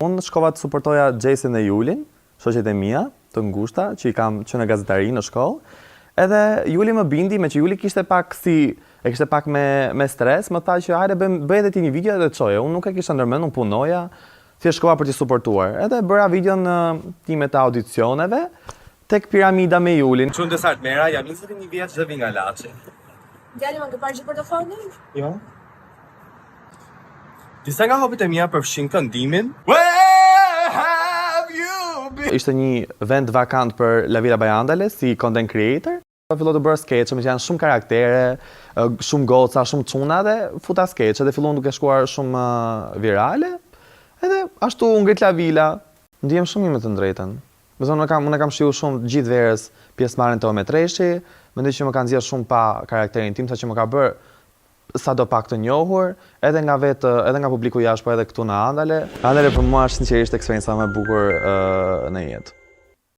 Unë shkova të suportoja Gjesin dhe Julin, shoqet e mia, të ngushta, që i kam që në gazetari në shkollë. Edhe Juli më bindi, me që Juli kishte pak me stres, më tha që hajde bëj edhe ti një video dhe të çoje. Unë nuk e kisha ndërmend, unë punoja, thjesht shkova për t'i suportuar. Edhe bëra videon time të audicioneve tek piramida me Julin. Çun të sart mera, jam 21 vjeç dhe vi nga Laçi. Djali më ke parë që portofolin? Jo. Disa nga hobit e mia përfshin këndimin. Ishte një vend vakant për Lavira Bajandale si content creator. Fillo të bëra skeqe, që janë shumë karaktere, shumë goca, shumë çuna dhe futa skeqe dhe fillon duke shkuar shumë virale. Edhe ashtu u ngrit Lavila. Ndihem shumë me të drejtën. Me thonë, unë kam shiu shumë gjithë verës pjesëmarrjen të Ometreshi, mendoj që më kanë nxjerrë shumë pa karakterin tim, sa që më ka bërë sa do pak të njohur, edhe nga publiku jashtë, po edhe këtu në Andale. Andale për mua është sinqerisht eksperienca më e bukur në jetë.